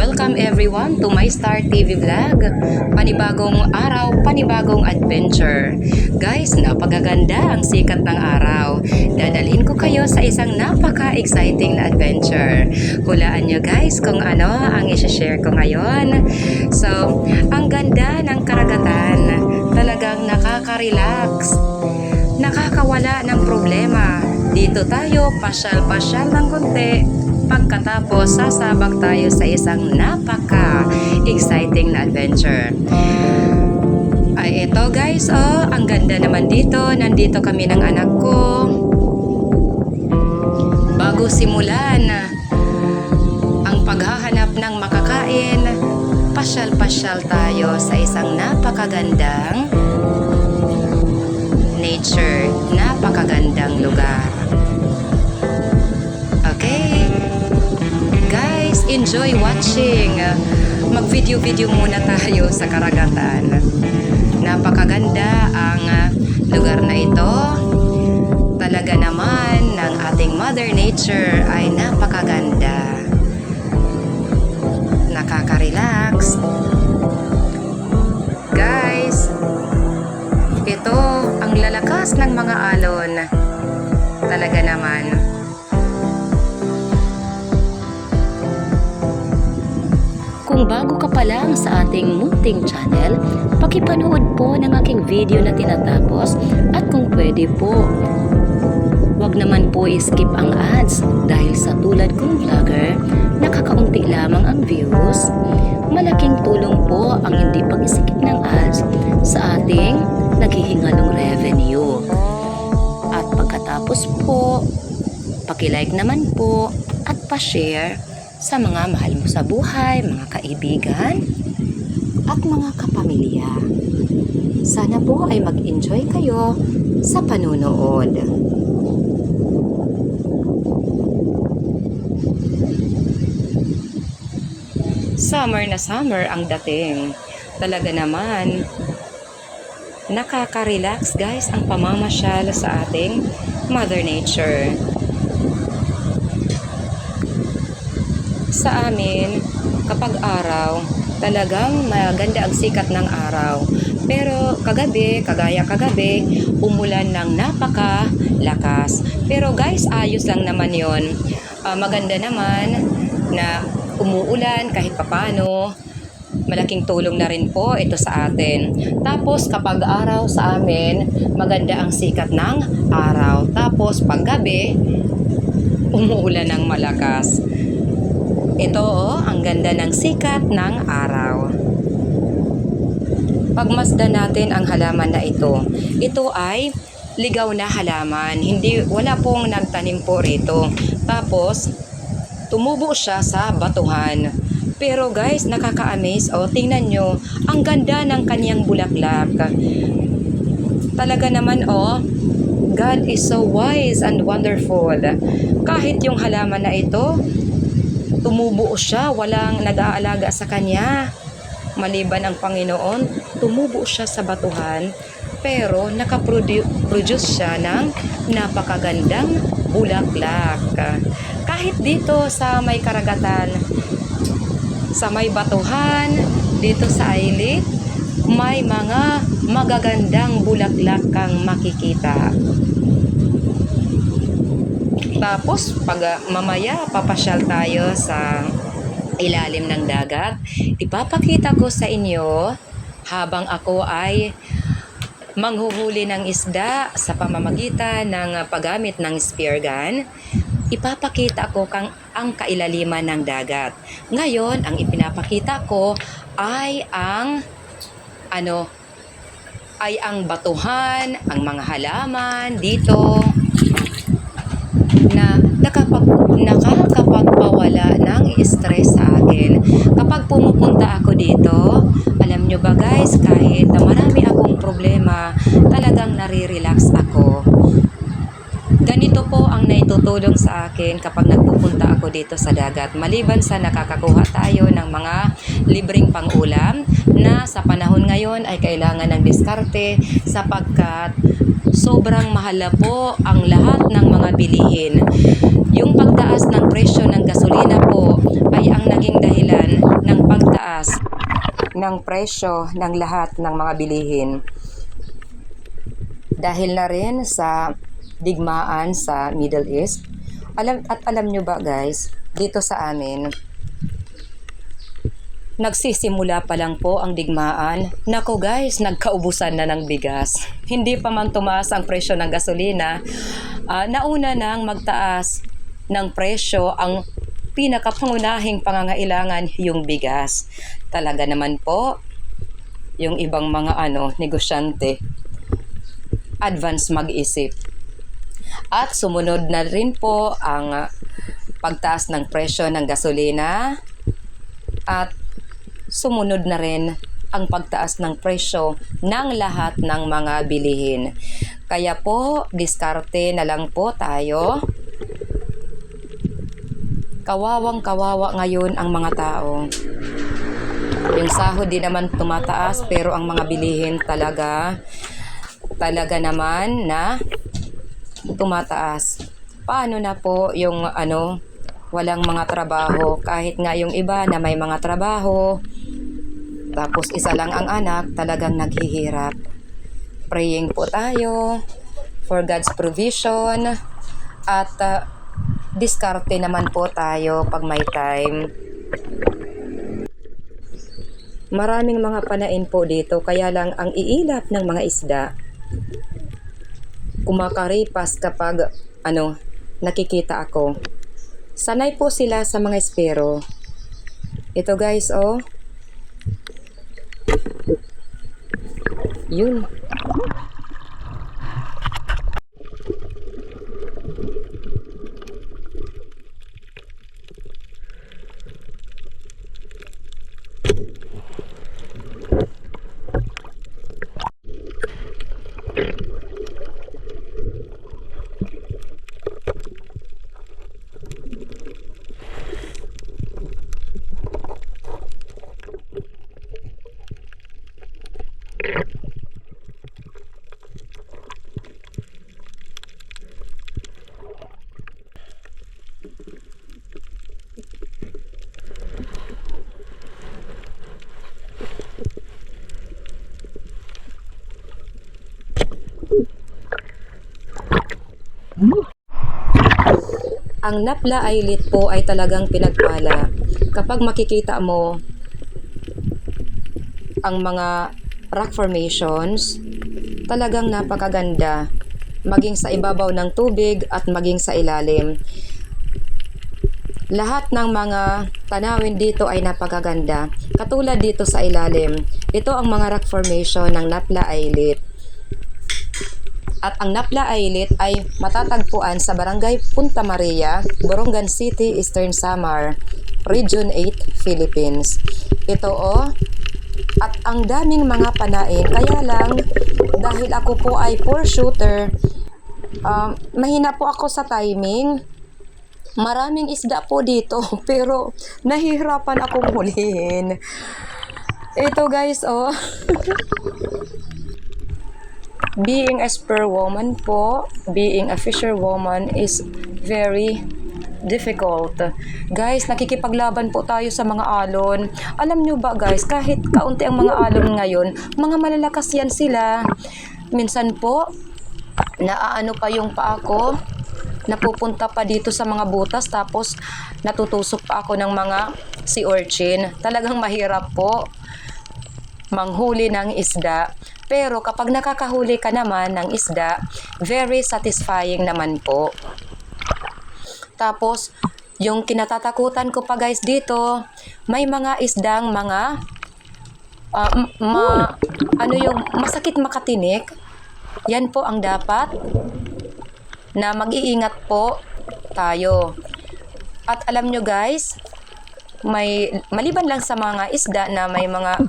Welcome everyone to my Star TV vlog. Panibagong araw, panibagong adventure. Guys, napakaganda ang sikat ng araw. Dadalhin ko kayo sa isang napaka-exciting na adventure. Hulaan nyo guys kung ano ang isi-share ko ngayon. So, ang ganda ng karagatan. Talagang nakaka-relax. Nakakawala ng problema. Dito tayo, pasyal-pasyal ng konti. Pagkatapos, sasabak tayo sa isang napaka-exciting na adventure. Ay, ito guys, ang ganda naman dito. Nandito kami ng anak ko. Bago simulan ang paghahanap ng makakain, pasyal-pasyal tayo sa isang napakagandang nature, napakagandang lugar. Okay? Guys, enjoy watching. Mag-video-video muna tayo sa karagatan. Napakaganda ang lugar na ito. Talaga naman ng ating Mother Nature ay napakaganda. Nakaka-relax. Guys, ito ang lalakas ng mga alon. Talaga naman. Kung bago ka pa lang sa ating munting channel, pakipanood po ng aking video na tinatapos at kung pwede po, wag naman po i-skip ang ads dahil sa tulad kong vlogger, nakakaunti lamang ang views. Malaking tulong po ang hindi pag-isikip ng ads sa ating naghihingalong revenue. At pagkatapos po, paki-like naman po at pa-share sa mga mahal mo sa buhay, mga kaibigan, at mga kapamilya. Sana po ay mag-enjoy kayo sa panunood. Summer na summer ang dating. Talaga naman, nakaka-relax guys ang pamamasyal sa ating Mother Nature. Sa amin, kapag araw, talagang maganda ang sikat ng araw. Pero kagabi, kagaya kagabi, umulan ng napakalakas. Pero guys, ayos lang naman yon. Maganda naman na umuulan kahit papano. Malaking tulong na rin po ito sa atin. Tapos kapag araw sa amin, maganda ang sikat ng araw. Tapos paggabi, umuulan ng malakas. Ito ang ganda ng sikat ng araw. Pagmasdan natin ang halaman na ito. Ito ay ligaw na halaman. Wala pong nagtanim po rito. Tapos, tumubo siya sa batuhan. Pero guys, nakaka-amaze. Tingnan nyo, ang ganda ng kanyang bulaklak. Talaga naman God is so wise and wonderful. Kahit yung halaman na ito, tumubo siya, walang nag-aalaga sa kanya. Maliban ang Panginoon, tumubo siya sa batuhan, pero nakaproduce siya ng napakagandang bulaklak. Kahit dito sa may karagatan, sa may batuhan, dito sa islet, may mga magagandang bulaklak kang makikita. Tapos, pag mamaya papasyal tayo sa ilalim ng dagat, ipapakita ko sa inyo habang ako ay manghuhuli ng isda sa pamamagitan ng paggamit ng spear gun. Ipapakita ko ang kailaliman ng dagat. Ngayon, ang ipinapakita ko ay ang batuhan, ang mga halaman dito na nakakapagpawala ng stress sa akin. Kapag pumupunta ako dito, alam nyo ba guys, kahit marami akong problema, talagang nare-relax ako. Ganito po ang naitutulong sa akin kapag nagpupunta ako dito sa dagat. Maliban sa nakakakuha tayo ng mga libreng pang-ulam na sa panahon ngayon ay kailangan ng diskarte sapagkat sobrang mahal na po ang lahat ng mga bilihin. Yung pagtaas ng presyo ng gasolina po ay ang naging dahilan ng presyo ng lahat ng mga bilihin. Dahil na rin sa digmaan sa Middle East. Alam nyo ba guys, dito sa amin, nagsisimula pa lang po ang digmaan. Nako guys, nagkaubusan na ng bigas. Hindi pa man tumaas ang presyo ng gasolina, nauna nang magtaas ng presyo ang pinakapangunahing pangangailangan, yung bigas. Talaga naman po, yung ibang mga negosyante, advance mag-isip. At sumunod na rin po ang pagtaas ng presyo ng gasolina at sumunod na rin ang pagtaas ng presyo ng lahat ng mga bilihin. Kaya po, diskarte na lang po tayo. Kawawang-kawawa ngayon ang mga tao. Yung sahod di naman tumataas, pero ang mga bilihin talaga naman na tumataas. Paano na po yung walang mga trabaho? Kahit nga yung iba na may mga trabaho, tapos isa lang ang anak, talagang naghihirap. Praying po tayo for God's provision at diskarte naman po tayo pag may time. Maraming mga panain po dito, kaya lang ang iilap ng mga isda kumakaripas kapag nakikita ako. Sanay po sila sa mga espero. Ito guys, yun. Ang Napla Islet po ay talagang pinagpala. Kapag makikita mo ang mga rock formations, talagang napakaganda. Maging sa ibabaw ng tubig at maging sa ilalim. Lahat ng mga tanawin dito ay napakaganda. Katulad dito sa ilalim, ito ang mga rock formation ng Napla Islet. At ang Napla Islet ay matatagpuan sa Barangay Punta Maria, Borongan City, Eastern Samar, Region 8, Philippines. Ito at ang daming mga panain. Kaya lang, dahil ako po ay poor shooter, mahina po ako sa timing. Maraming isda po dito, pero nahihirapan akong hulihin. Ito guys, being a spur woman po, being a fisher woman is very difficult. Guys, nakikipaglaban po tayo sa mga alon. Alam nyo ba guys, kahit kaunti ang mga alon ngayon, mga malalakas yan sila. Minsan po, naaano pa yung paa ko, napupunta pa dito sa mga butas, tapos natutusok pa ako ng mga sea urchin. Talagang mahirap po manghuli ng isda. Pero kapag nakakahuli ka naman ng isda, very satisfying naman po. Tapos, yung kinatatakutan ko pa guys dito, may mga isdang mga yung masakit makatinik. Yan po ang dapat na mag-iingat po tayo. At alam nyo guys, maliban lang sa mga isda na may mga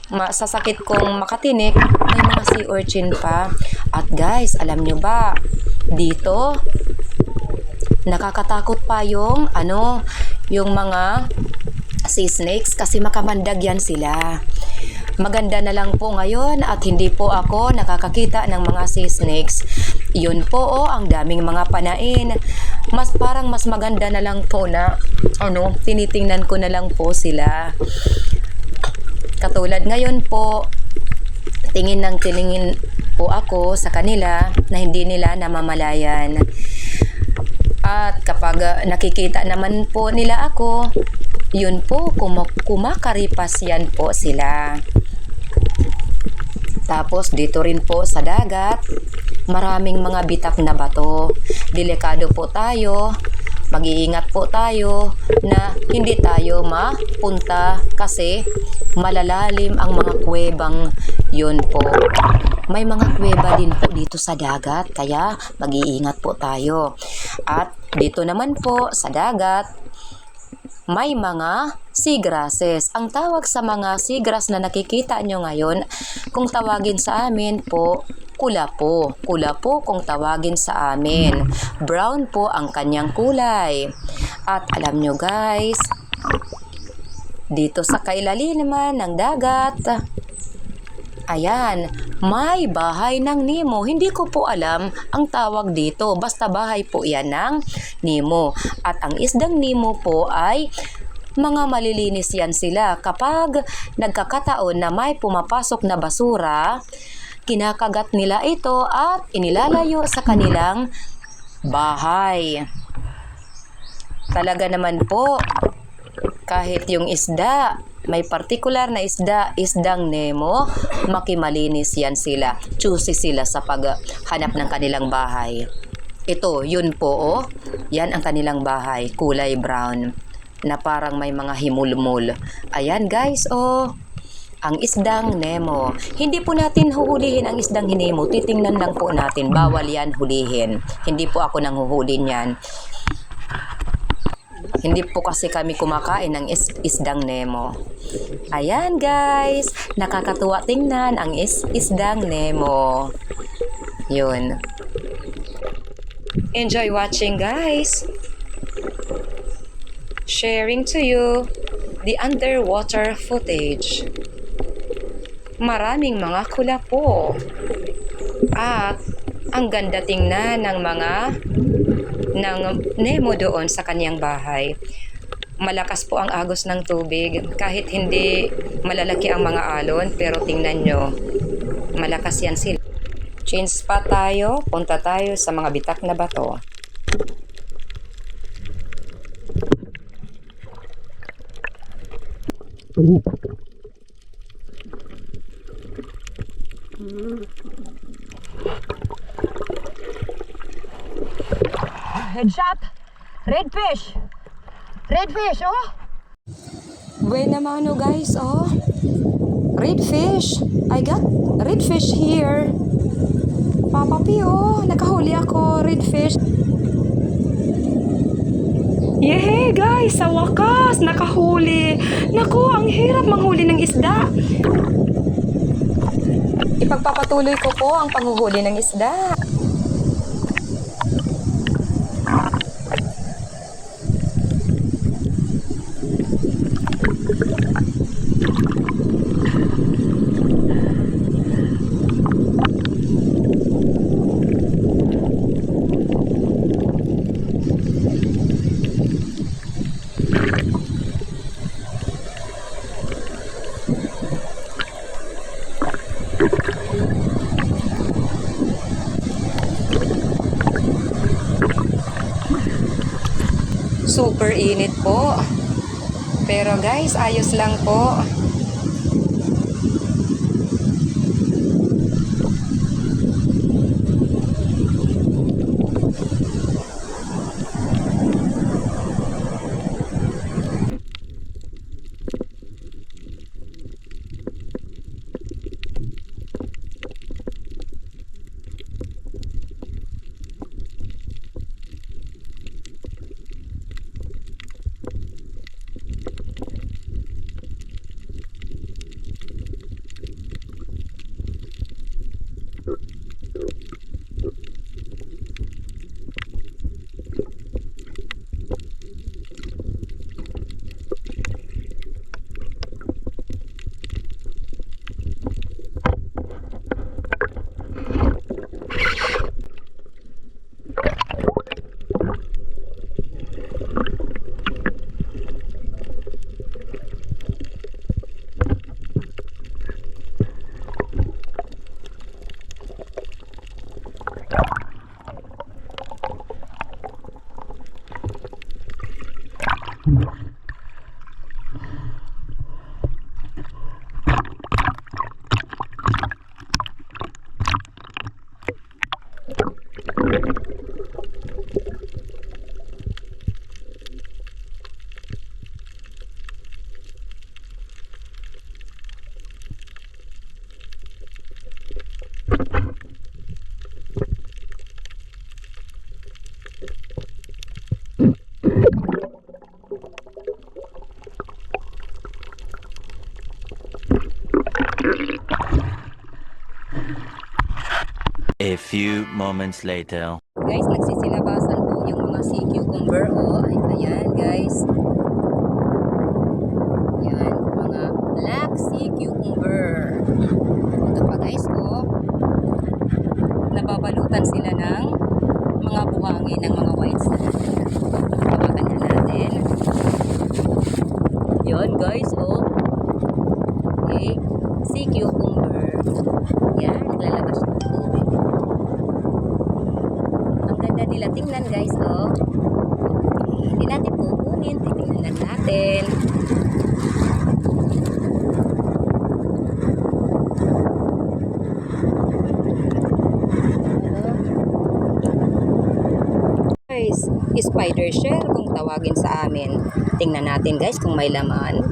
masasakit kong makatinik, may mga sea urchin pa. At guys, alam nyo ba, dito nakakatakot pa yung mga sea snakes kasi makamandag yan sila. Maganda na lang po ngayon at hindi po ako nakakakita ng mga sea snakes. Yun po ang daming mga panain. Mas maganda na lang po na tinitingnan ko na lang po sila. Katulad ngayon po, tingin ng tingin po ako sa kanila na hindi nila namamalayan. At kapag nakikita naman po nila ako, yun po, kumakaripas yan po sila. Tapos dito rin po sa dagat, maraming mga bitak na bato. Delikado po tayo, mag-iingat po tayo na hindi tayo mapunta kasi malalalim ang mga kuwebang yun po. May mga kuweba din po dito sa dagat, kaya mag-iingat po tayo. At dito naman po sa dagat, may mga seagrasses. Ang tawag sa mga seagrass na nakikita nyo ngayon, kung tawagin sa amin po, kulapo. Kulapo kung tawagin sa amin. Brown po ang kanyang kulay. At alam nyo guys, dito sa kailaliman ng dagat, ayan, may bahay ng Nemo. Hindi ko po alam ang tawag dito. Basta bahay po yan ng Nemo. At ang isdang Nemo po ay mga malilinis yan sila. Kapag nagkakataon na may pumapasok na basura, kinakagat nila ito at inilalayo sa kanilang bahay. Talaga naman po, kahit yung isda, may partikular na isdang Nemo, makimalinis yan sila. Choosy sila sa paghanap ng kanilang bahay. Ito, yun po, oh. Yan ang kanilang bahay, kulay brown, na parang may mga himulmul. Ayan guys, oh. Ang isdang Nemo. Hindi po natin huhulihin ang isdang Nemo. Titingnan lang po natin. Bawal yan hulihin. Hindi po ako nang huhuli niyan. Hindi po kasi kami kumakain ng isdang Nemo. Ayan guys, nakakatuwa tingnan ang isdang Nemo. Yun. Enjoy watching guys. Sharing to you the underwater footage. Maraming mga kulapo. At ang ganda tingnan ng mga ng Nemo doon sa kanyang bahay. Malakas po ang agos ng tubig. Kahit hindi malalaki ang mga alon, pero tingnan nyo, malakas yan sila. Change spot tayo, punta tayo sa mga bitak na bato. Headshot! Redfish! Redfish, oh! Buena mano guys, oh. Redfish. I got redfish here. Papa P, oh. Nakahuli ako, redfish. Yehey guys, sa wakas, nakahuli. Naku, ang hirap manghuli ng isda. Ipagpapatuloy ko po ang panghuhuli ng isda. Super init po. Pero guys, ayos lang po. few moments later. Guys, nagsisilabasan po yung mga sea cucumber. Ay, ayan guys. Yan, mga black sea cucumber. Ito pa guys, nababalutan sila ng mga buhangin ng mga whites. Hawakan na natin. Yan guys, Okay, sea cucumber. Yan, naglalabas ng tubig. Ang ganda nila tingnan guys, Hindi natin kukunin, titingnan lang natin. Guys, spider shell kung tawagin sa amin. Tingnan natin guys kung may laman.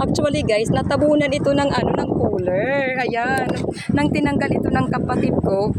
Actually guys, natabunan ito ng ng cooler. Ayan, nang tinanggal ito ng kapatid ko.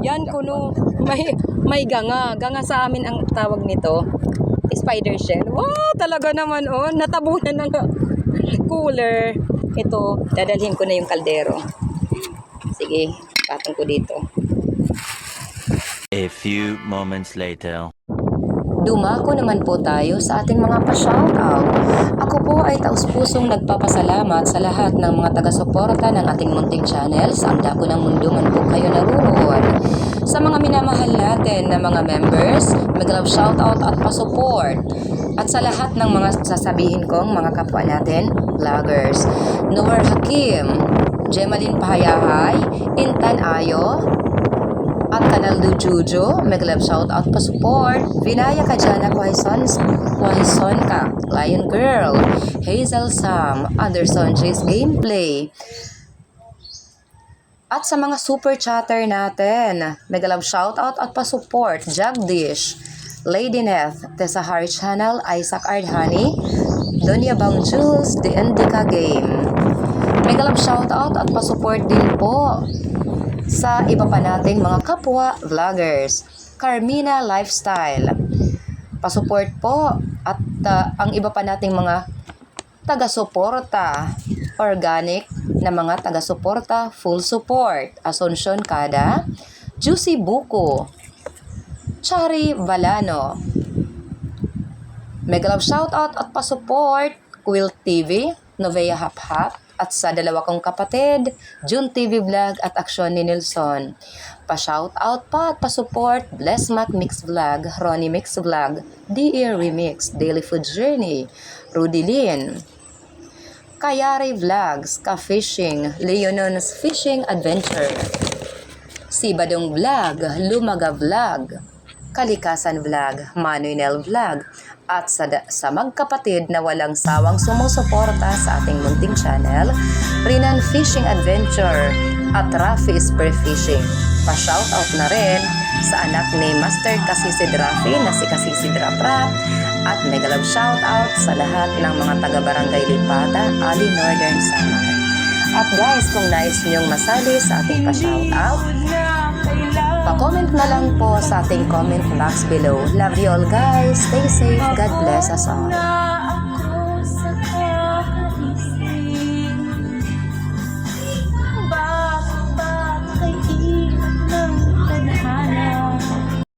Yan kuno, may ganga sa amin ang tawag nito. Spider shell. Wow, talaga naman natabunan ng cooler. Ito, dadalhin ko na yung kaldero. Sige, patong ko dito. A few moments later. Dumako naman po tayo sa ating mga pa-shoutout. Ako po ay taus-pusong nagpapasalamat sa lahat ng mga taga-suporta ng ating munting channel sa ang dako ng mundo man po kayo naruroon. Sa mga minamahal natin na mga members, mag-love shoutout at pa-support. At sa lahat ng mga sasabihin kong mga kapwa natin, vloggers. Noor Hakim, Gemaline Pahayahay, Intan Ayo, at Kanal du Jujo, mag-love shoutout pa support. Vinaya Kajana Quaison ka, Lion Girl, Hazel Sam, Anderson J's Gameplay. At sa mga super chatter natin, mag-love shoutout at pa support. Jagdish, Lady Neth, Tessa Hari Channel, Isaac Ardhani, Donya Bang Jules, The Indica Game. Mag-love shoutout at pa support din po sa iba pa nating mga kapwa vloggers. Carmina Lifestyle, pasupport po. At ang iba pa nating mga taga-suporta, organic na mga taga-suporta, full support. Asuncion Kada, Juicy Buko, Chari Balano. Mega love shoutout at pasupport Quilt TV, Novea Hap Hap, at sa dalawa kong kapatid, June TV Vlog at Aksyon ni Nelson. Pa-shoutout pa at pa-support Bless Mac Mix Vlog, Ronnie Mix Vlog, D.E.R. Remix, Daily Food Journey, Rudy Lin, Kayari Vlogs, Ka-Fishing, Leonon's Fishing Adventure, Sibadong Vlog, Lumaga Vlog, Kalikasan Vlog, Manuel Vlog, at sa magkapatid na walang sawang sumusuporta sa ating munting channel, Rinan Fishing Adventure at Rafi Spear Fishing. Pa-shoutout na rin sa anak ni Master Kasisid Rafi na si Kasisid Rap at mega love shoutout sa lahat ng mga taga-barangay Lipata, Ali Northern Samar. At guys, kung nais nyong masali sa ating pa-shoutout, pa-comment na lang po sa ating comment box below. Love you all guys. Stay safe. God bless us all.